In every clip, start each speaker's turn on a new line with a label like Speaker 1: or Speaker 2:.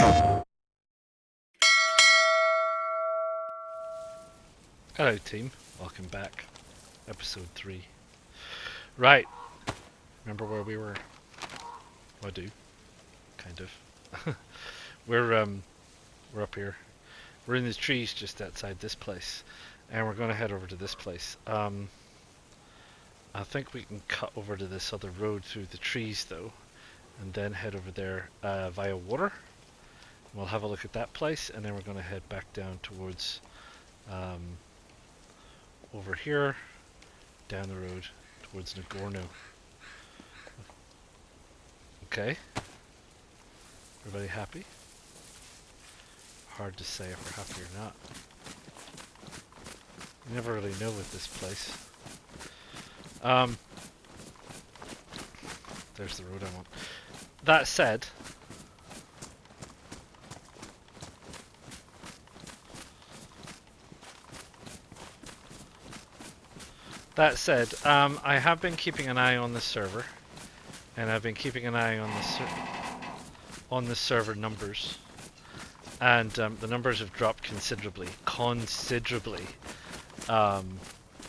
Speaker 1: Hello team, welcome back. Episode 3. Right, remember where we were? Well, I do, kind of. we're up here. We're in the trees just outside this place, and we're going to head over to this place. I think we can cut over to this other road through the trees though, and then head over there via water. We'll have a look at that place, and then we're going to head back down towards over here, down the road towards Ngorno. Okay. Everybody happy? Hard to say if we're happy or not. You never really know with this place. There's the road I want. That said, I have been keeping an eye on the server, and I've been keeping an eye on the server numbers, and the numbers have dropped considerably,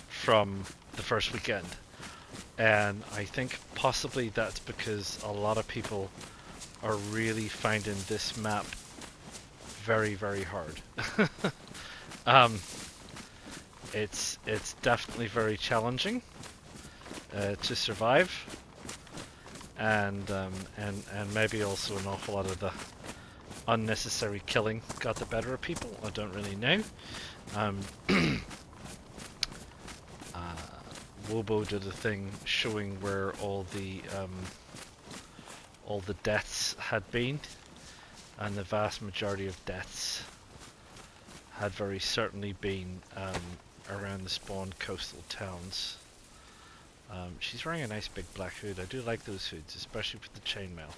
Speaker 1: from the first weekend, and I think possibly that's because a lot of people are really finding this map very, very hard. It's definitely very challenging to survive, and maybe also an awful lot of the unnecessary killing got the better of people. I don't really know. Wobo did a thing showing where all the deaths had been, and the vast majority of deaths had very certainly been around the spawn coastal towns. She's wearing a nice big black hood. I do like those hoods, especially with the chainmail,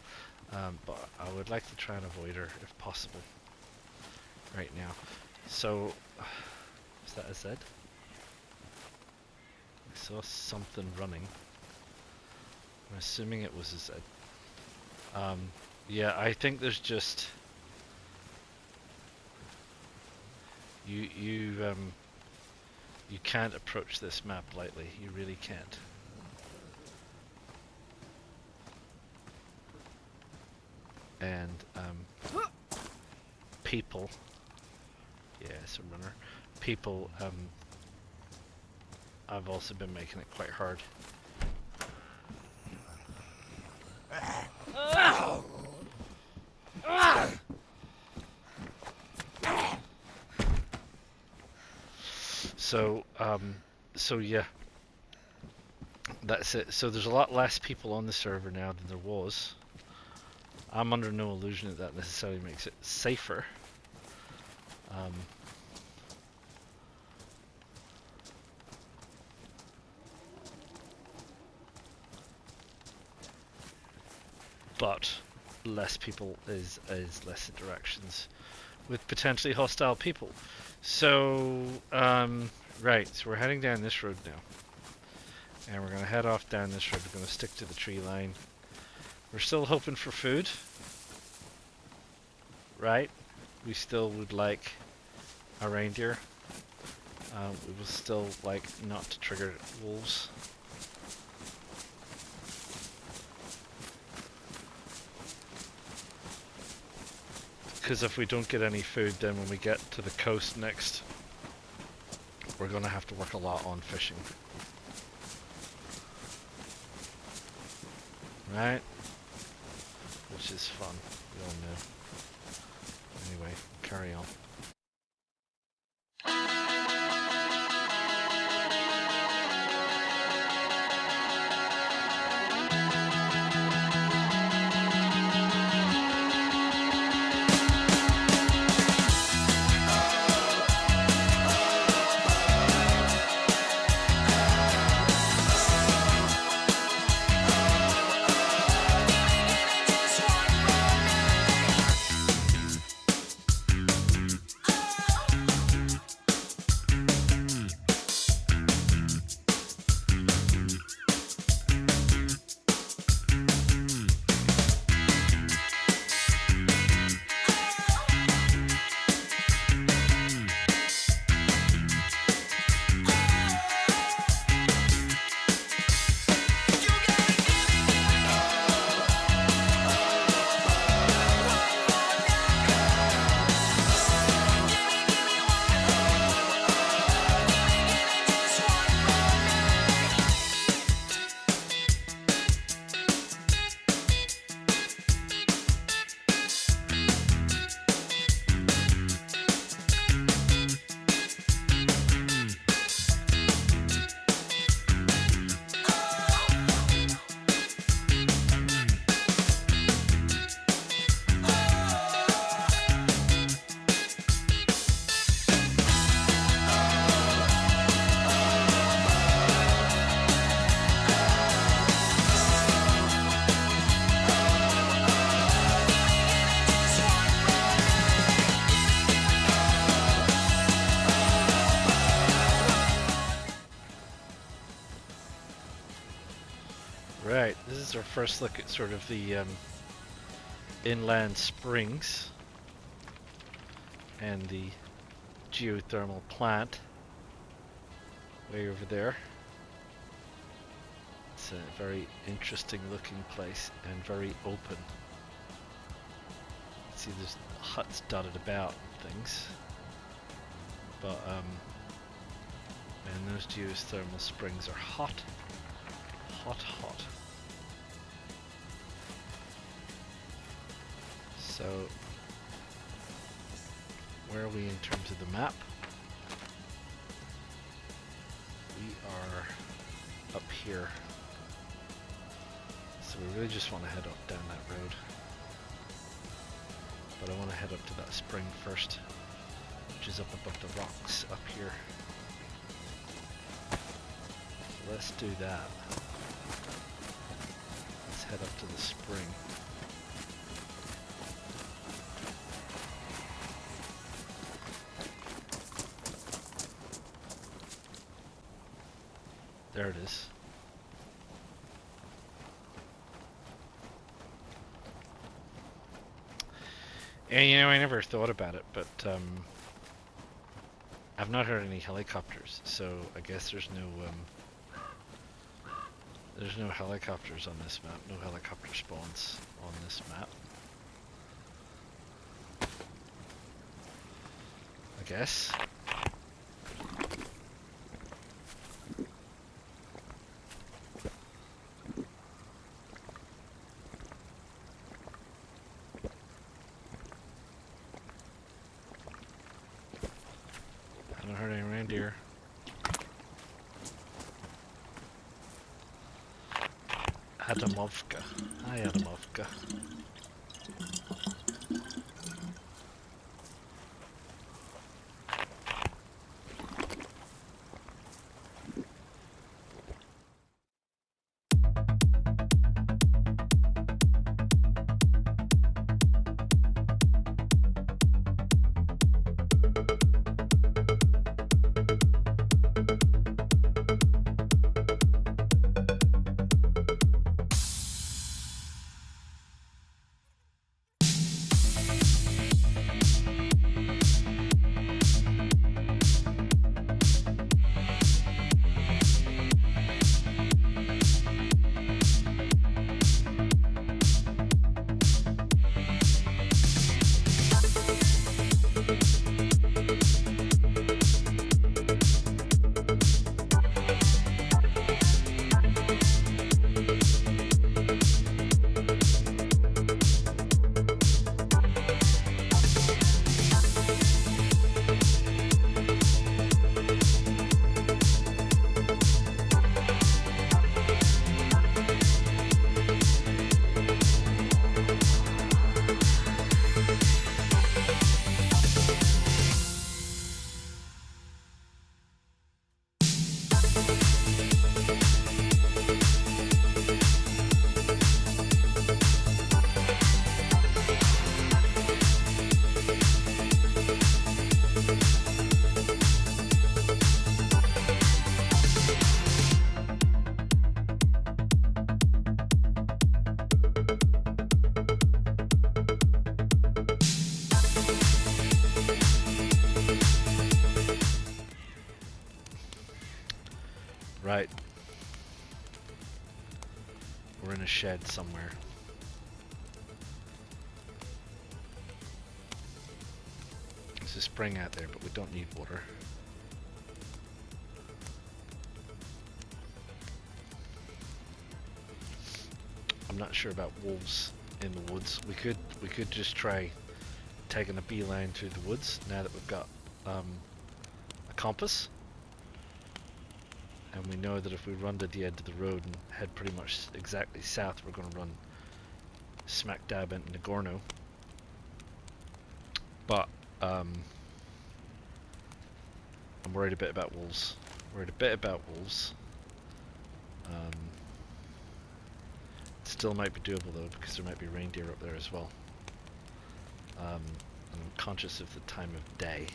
Speaker 1: but I would like to try and avoid her if possible right now. So, is that a Z? I saw something running. I'm assuming it was a Z. Yeah, I think there's just you can't approach this map lightly. You really can't. And people, yeah, it's a runner. People, I've also been making it quite hard. So yeah, that's it. So there's a lot less people on the server now than there was. I'm under no illusion that that necessarily makes it safer. But less people is less interactions with potentially hostile people. So, right, so we're heading down this road now. And we're going to head off down this road. We're going to stick to the tree line. We're still hoping for food. Right? We still would like a reindeer. We would still like not to trigger wolves. Because if we don't get any food, then when we get to the coast next, we're going to have to work a lot on fishing. Right? Which is fun, we all know. Anyway, carry on. is our first look at sort of the inland springs and the geothermal plant way over there. It's a very interesting looking place and very open. See, there's huts dotted about and things, but and those geothermal springs are hot, hot, hot. So, where are we in terms of the map? We are up here. So we really just want to head up down that road. But I want to head up to that spring first, which is up above the rocks up here. So let's do that. Let's head up to the spring. There it is. And you know, I never thought about it, but I've not heard any helicopters, so I guess there's no helicopters on this map, no helicopter spawns on this map. I guess. Haven't heard any reindeer. Adamovka. Hi, Adamovka. Right. We're in a shed somewhere. There's a spring out there, but we don't need water. I'm not sure about wolves in the woods. We could just try taking a beeline through the woods now that we've got a compass. And we know that if we run to the end of the road and head pretty much exactly south, we're going to run smack dab into Ngorno. But I'm worried a bit about wolves. Still might be doable though, because there might be reindeer up there as well. And I'm conscious of the time of day.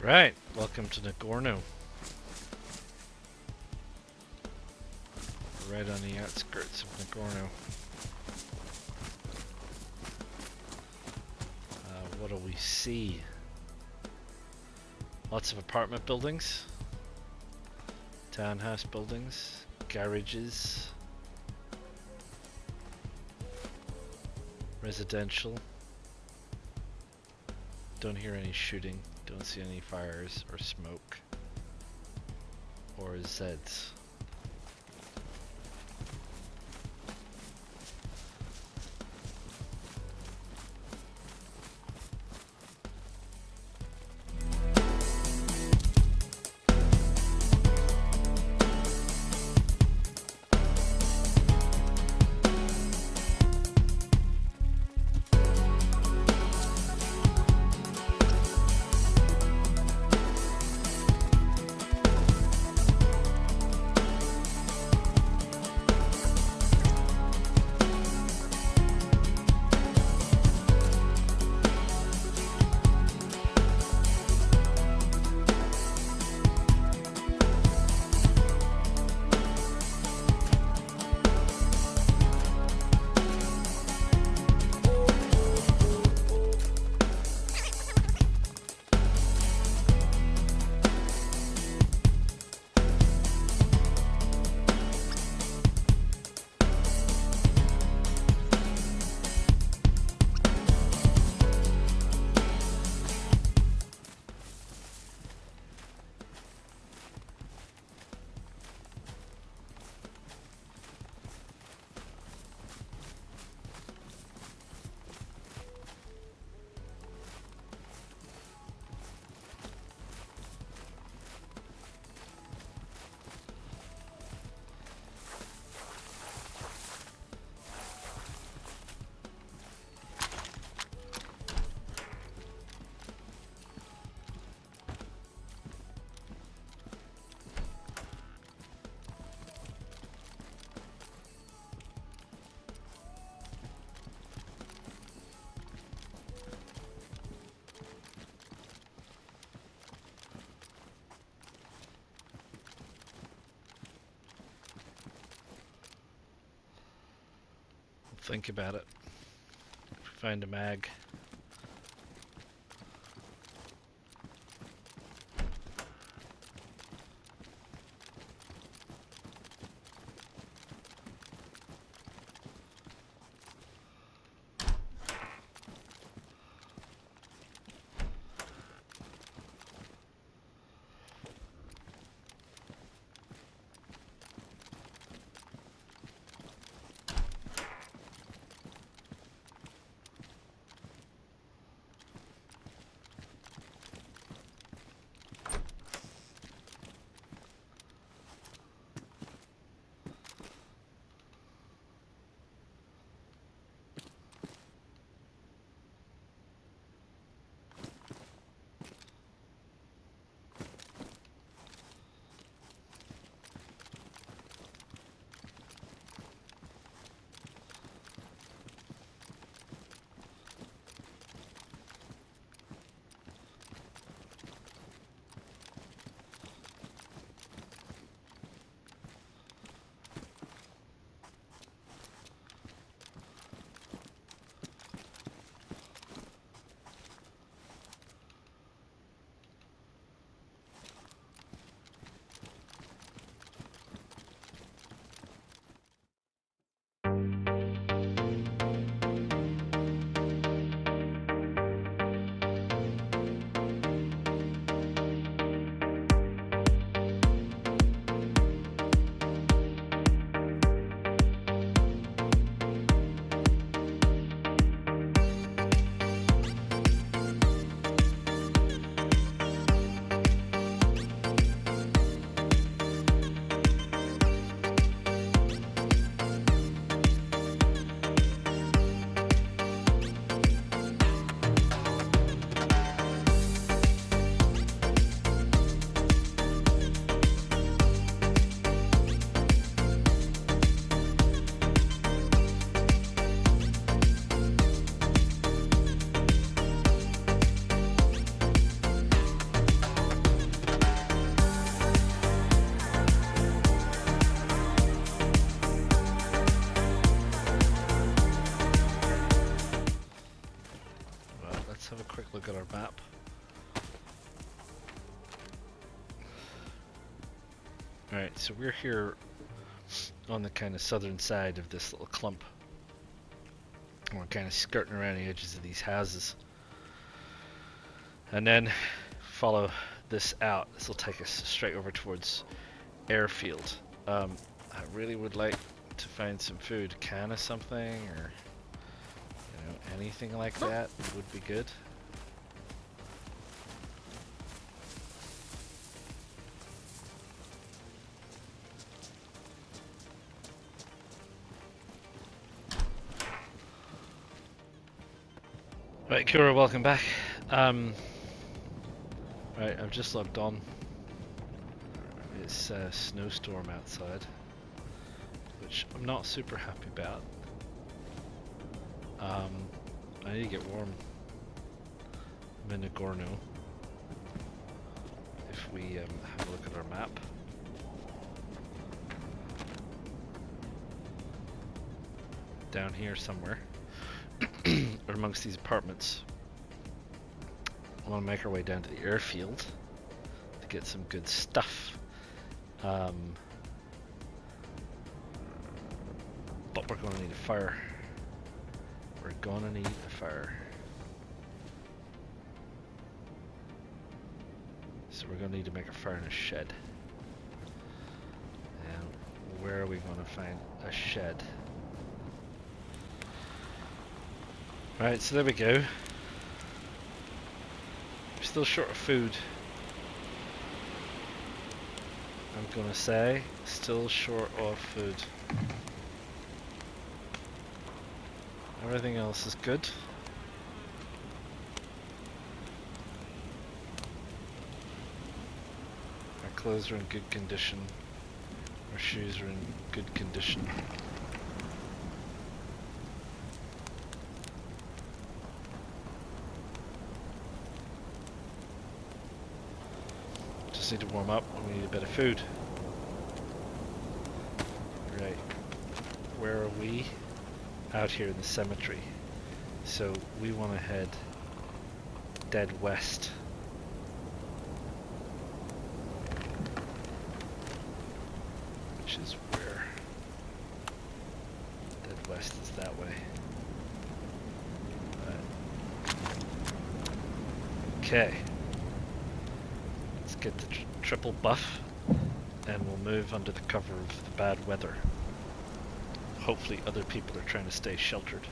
Speaker 1: Right, welcome to Ngorno. Right on the outskirts of Ngorno. What do we see? Lots of apartment buildings, townhouse buildings, garages, residential. Don't hear any shooting, don't see any fires or smoke or Zeds. Think about it. Find a mag. Alright, so we're here on the kind of southern side of this little clump. We're kind of skirting around the edges of these houses. And then follow this out. This will take us straight over towards airfield. I really would like to find some food, a can of something, or anything like that would be good. Right, Kura, welcome back. Right, I've just logged on. It's a snowstorm outside, which I'm not super happy about. I need to get warm. I'm in Ngorno. If we have a look at our map. Down here somewhere. Or amongst these apartments. I want to make our way down to the airfield to get some good stuff. But we're going to need a fire. We're going to need a fire. So we're going to need to make a fire in a shed. And where are we going to find a shed? Right, so there we go. We're still short of food. I'm gonna say, still short of food. Everything else is good. Our clothes are in good condition. Our shoes are in good condition. Just need to warm up and we need a bit of food. Right. Where are we? Out here in the cemetery. So we want to head dead west. Which is where? Dead west is that way. Okay. Let's get the triple buff and we'll move under the cover of the bad weather. Hopefully other people are trying to stay sheltered.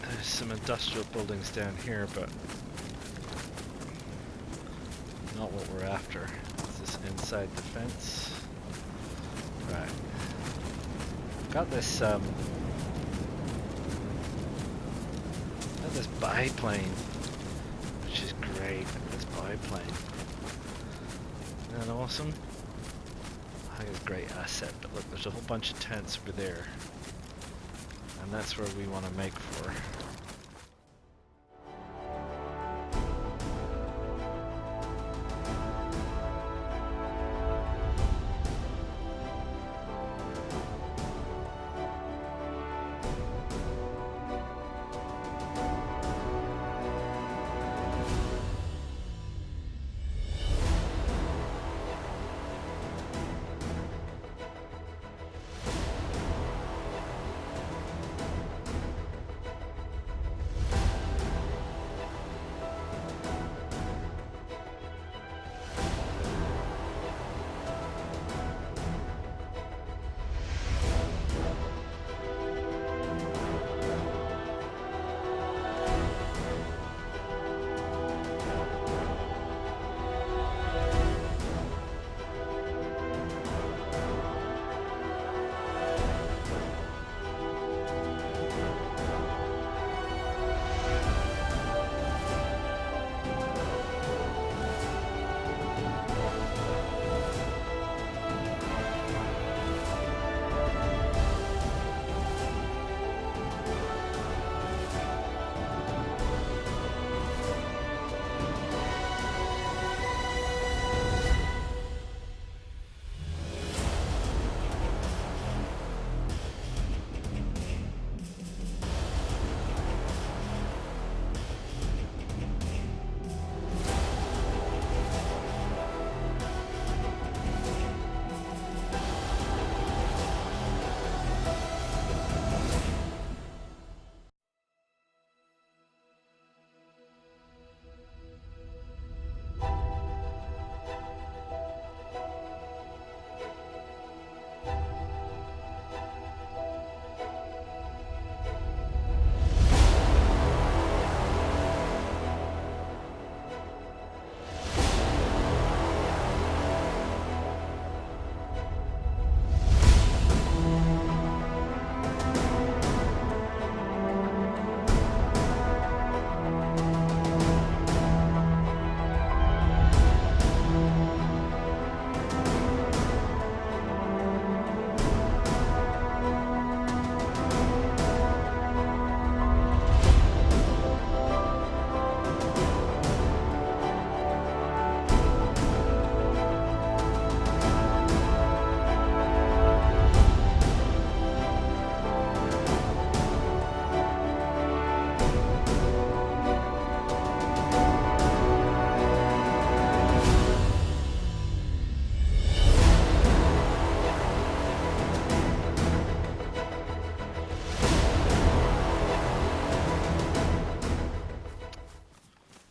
Speaker 1: There's some industrial buildings down here, but not what we're after. Is this inside the fence? Right. Got this biplane, which is great. This biplane. Isn't that awesome? I think it's a great asset, but look, there's a whole bunch of tents over there. And that's where we want to make for.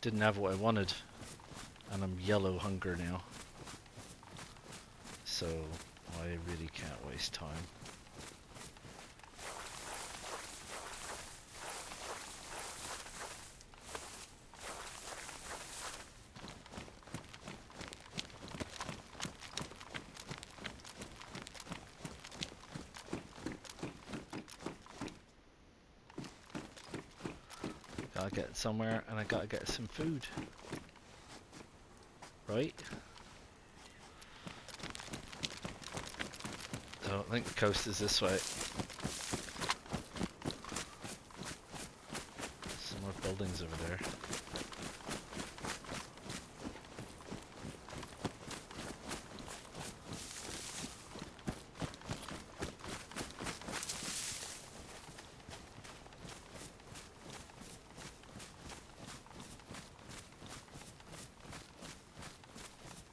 Speaker 1: didn't have what I wanted, and I'm yellow hunger now. So I really can't waste time. Gotta get somewhere, and I gotta get some food. Right? So I think the coast is this way. Some more buildings over there.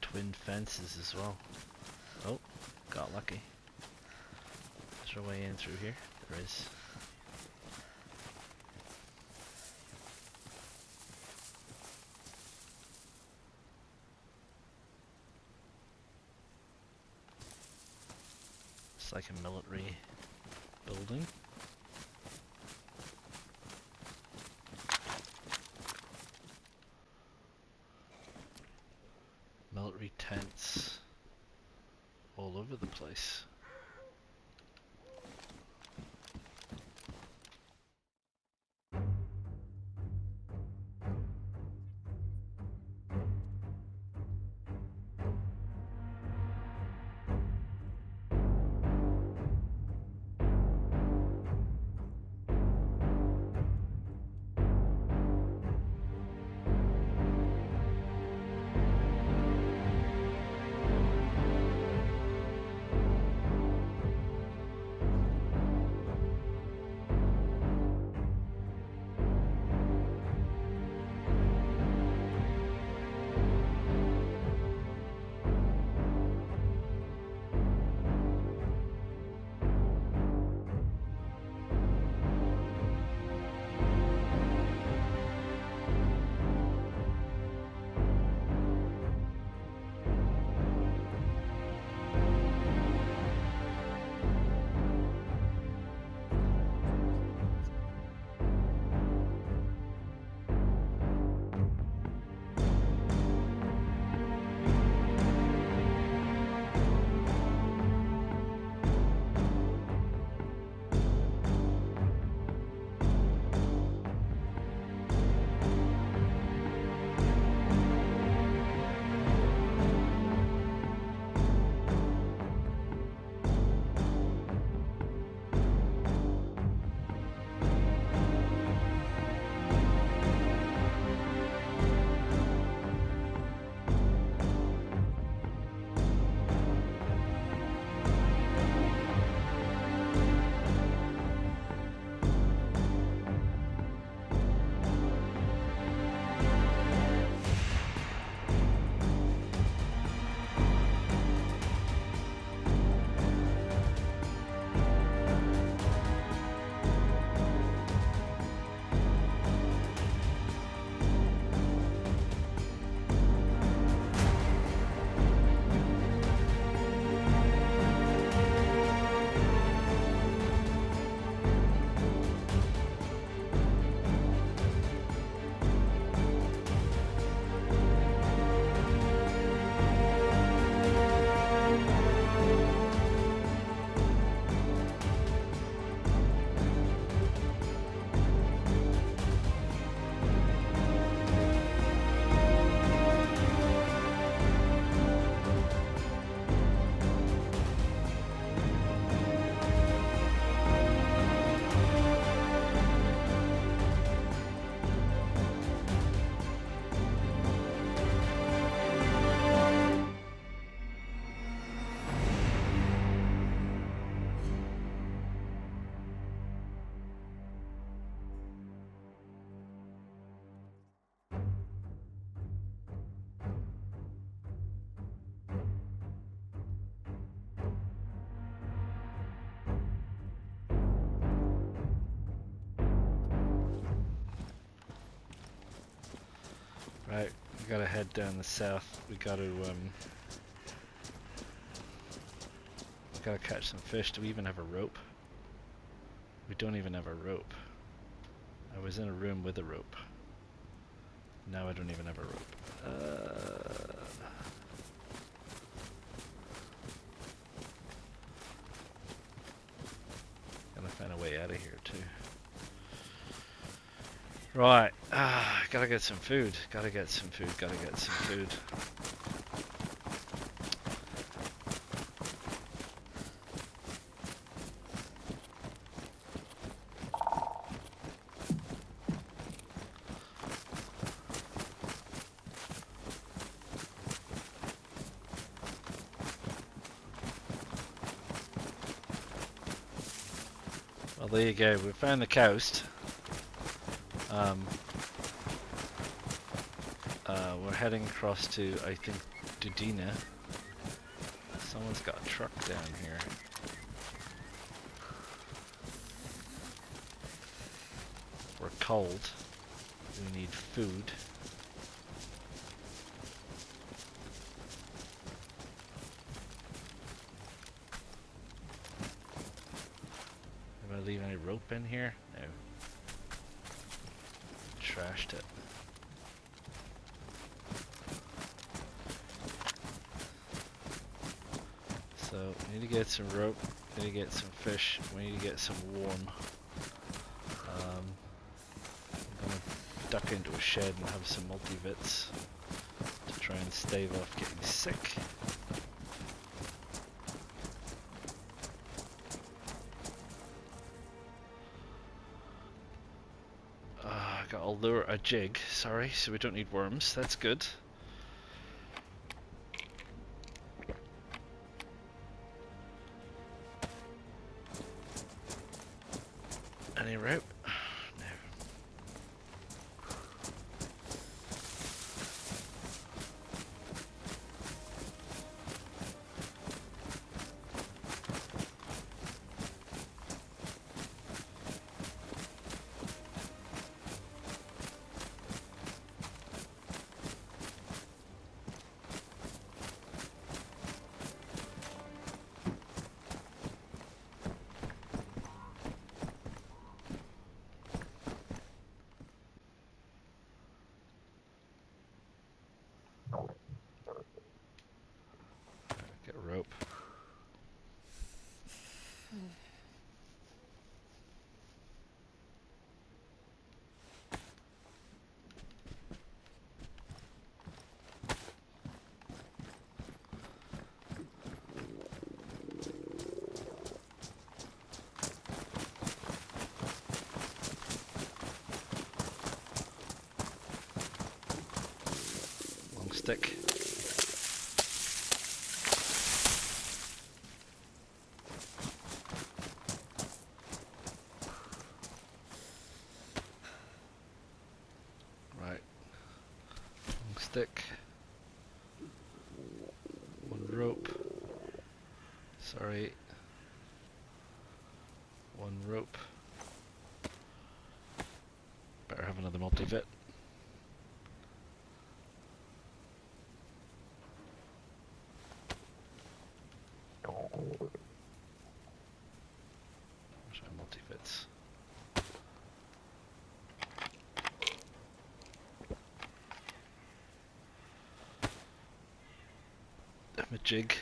Speaker 1: Twin fences as well. Oh, got lucky. Is there a way in through here? There is. It's like a military building. Military tents all over the place. Right, we gotta head down the south. We gotta catch some fish. Do we even have a rope? We don't even have a rope. I was in a room with a rope. Now I don't even have a rope. Gotta find a way out of here too. Right, gotta get some food. Gotta get some food. Gotta get some food. Well, there you go. We found the coast. We're heading across to, I think, Dudino. Someone's got a truck down here. We're cold. We need food. Am I leaving any rope in here? No. Trashed it. So, we need to get some rope, we need to get some fish, we need to get some warm. I'm gonna duck into a shed and have some multivits to try and stave off getting sick. I got a lure, a jig, sorry, so we don't need worms, that's good. Any rope? No. Get a rope. Long stick. Stick, one rope, sorry, one rope, better have another multivit. Where's my multivits? A jig.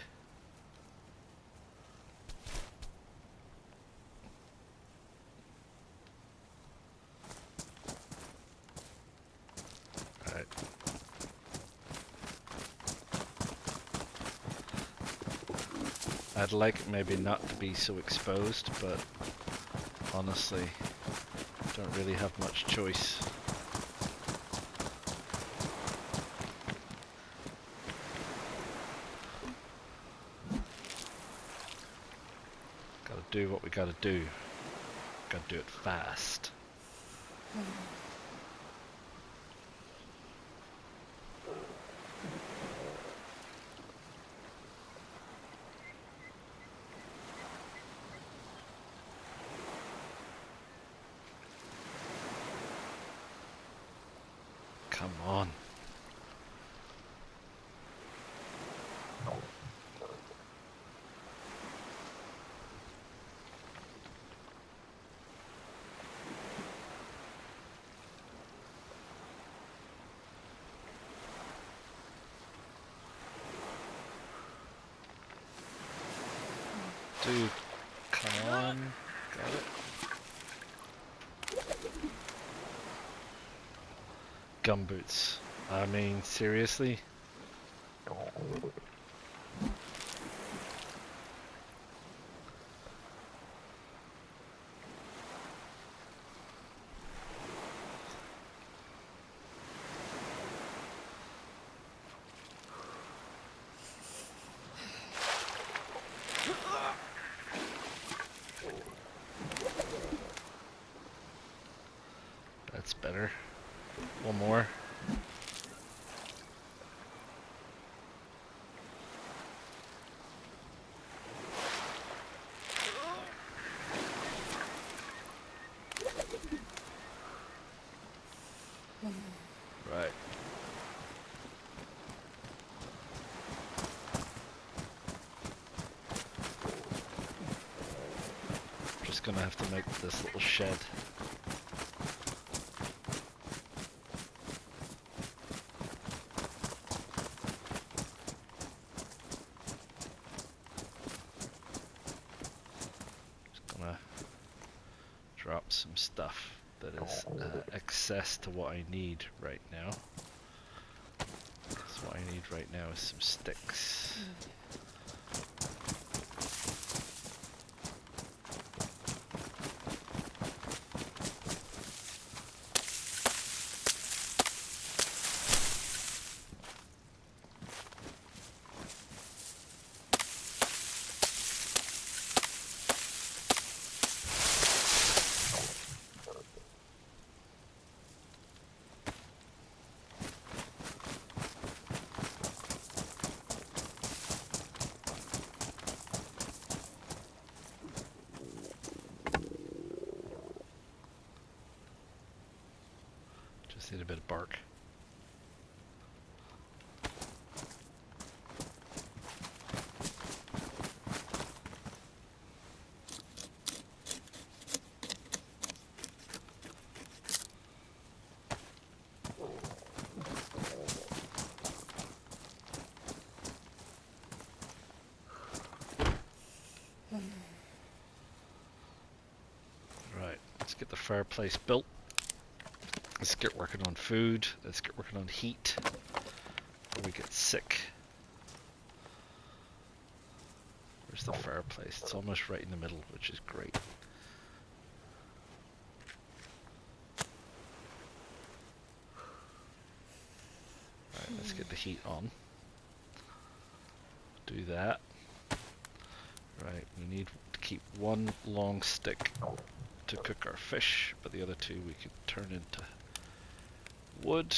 Speaker 1: Right. I'd like maybe not to be so exposed, but honestly, don't really have much choice. Do what we gotta do. Gotta do it fast. Come on. Food. Come on. Got it. Gumboots. I mean, seriously? That's better. One more. Right. Just gonna have to make this little shed. Drop some stuff that is excess to what I need right now. So what I need right now is some sticks. Need a bit of bark. Right, let's get the fireplace built. Let's get working on food. Let's get working on heat before we get sick. Where's the fireplace? It's almost right in the middle, which is great. Alright, let's get the heat on. Do that. Right, we need to keep one long stick to cook our fish, but the other two we could turn into wood.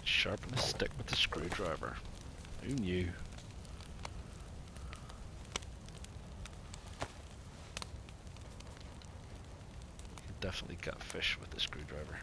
Speaker 1: Sharpen a stick with a screwdriver. Who knew? Definitely got fish with the screwdriver.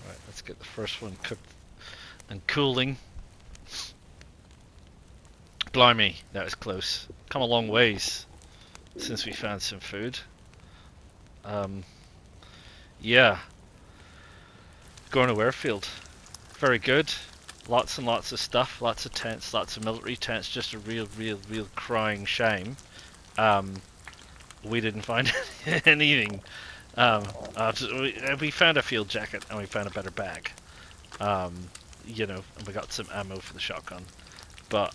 Speaker 1: Right, let's get the first one cooked and cooling. Blimey, that was close. Come a long ways since we found some food. Yeah. Ngorno airfield. Very good. Lots and lots of stuff. Lots of tents, lots of military tents. Just a real crying shame. We didn't find anything. We found a field jacket and we found a better bag. You know, and we got some ammo for the shotgun. But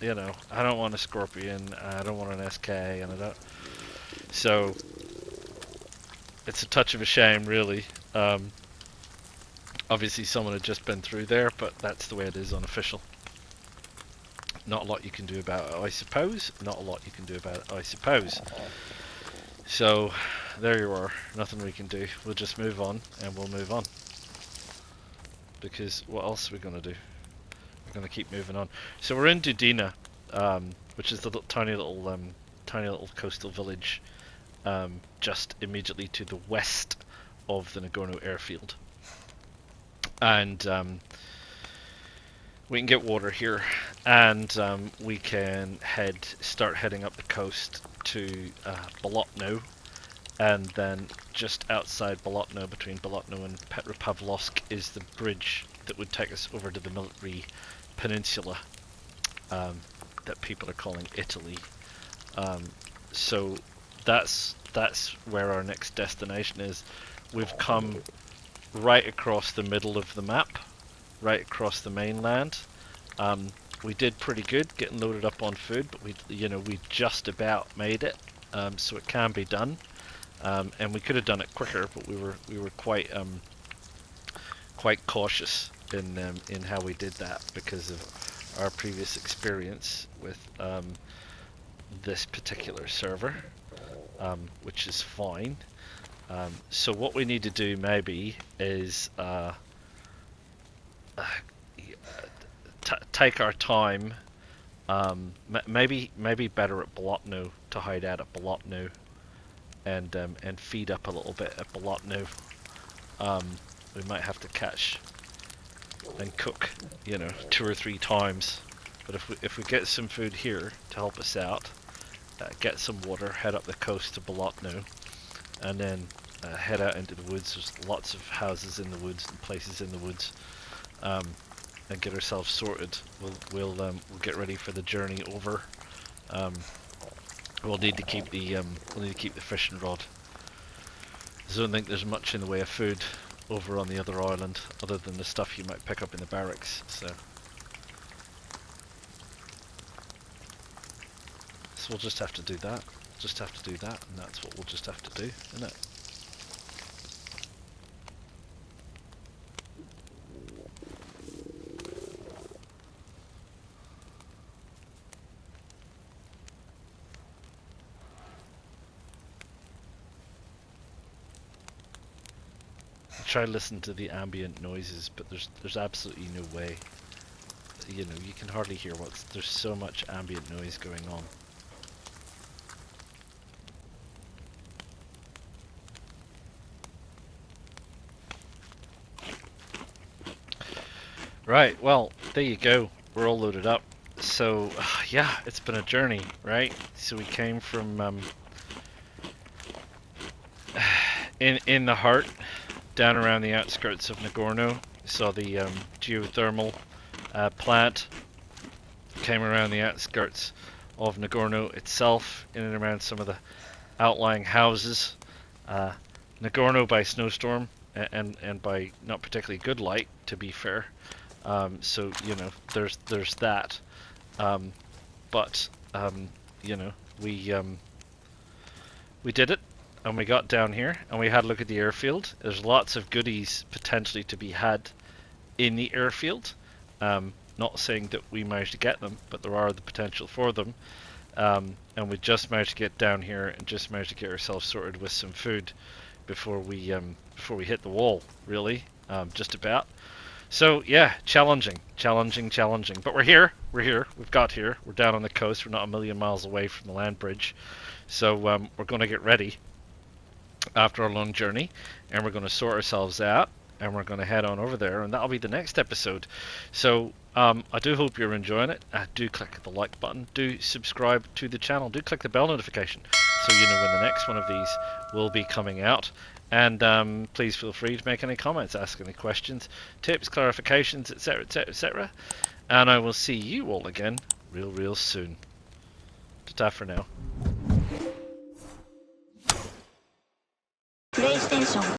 Speaker 1: you know, I don't want a Scorpion, I don't want an SK, and I don't... So, it's a touch of a shame, really. Obviously someone had just been through there, but that's the way it is unofficial. Not a lot you can do about it, I suppose. Not a lot you can do about it, I suppose. So, there you are. Nothing we can do. We'll just move on, and we'll move on. Because what else are we going to do? We're going to keep moving on. So we're in Dudino, which is the tiny little coastal village just immediately to the west of the Ngorno airfield. And we can get water here, and we can start heading up the coast to Bolotno, and then just outside Bolotno, between Bolotno and Petropavlovsk, is the bridge that would take us over to the military peninsula that people are calling Italy. So that's where our next destination is. We've come right across the middle of the map, right across the mainland. We did pretty good getting loaded up on food, but we just about made it. So it can be done, and we could have done it quicker, but we were quite cautious in how we did that because of our previous experience with this particular server, which is fine. So what we need to do maybe is take our time. Maybe better at Bolotno, to hide out at Bolotno and feed up a little bit at Bolotno. We might have to catch and cook, 2 or 3 times. But if we get some food here to help us out, get some water, head up the coast to Bolotno, and then head out into the woods. There's lots of houses in the woods and places in the woods, and get ourselves sorted. We'll get ready for the journey over. We'll need to keep the fishing rod. I don't think there's much in the way of food over on the other island, other than the stuff you might pick up in the barracks. So we'll just have to do that. And that's what we'll just have to do, isn't it? Try to listen to the ambient noises, but there's absolutely no way. You can hardly hear there's so much ambient noise going on. Right, well, there you go. We're all loaded up. So, yeah, it's been a journey, right? So we came from in the heart, down around the outskirts of Ngorno. Saw the geothermal plant. Came around the outskirts of Ngorno itself, in and around some of the outlying houses. Ngorno by snowstorm and by not particularly good light, to be fair. So there's that. But we did it. And we got down here and we had a look at the airfield. There's lots of goodies potentially to be had in the airfield. Not saying that we managed to get them, but there are the potential for them. And we just managed to get down here and just managed to get ourselves sorted with some food before we hit the wall, really. Just about. So yeah, challenging. But we're here. We've got here. We're down on the coast. We're not a million miles away from the land bridge. So we're going to get ready after our long journey, and we're going to sort ourselves out, and we're going to head on over there, and that'll be the next episode. So I do hope you're enjoying it. Do click the like button, do subscribe to the channel, do click the bell notification so you know when the next one of these will be coming out. And please feel free to make any comments, ask any questions, tips, clarifications, etc, etc. And I will see you all again real soon. Ta-ta for now.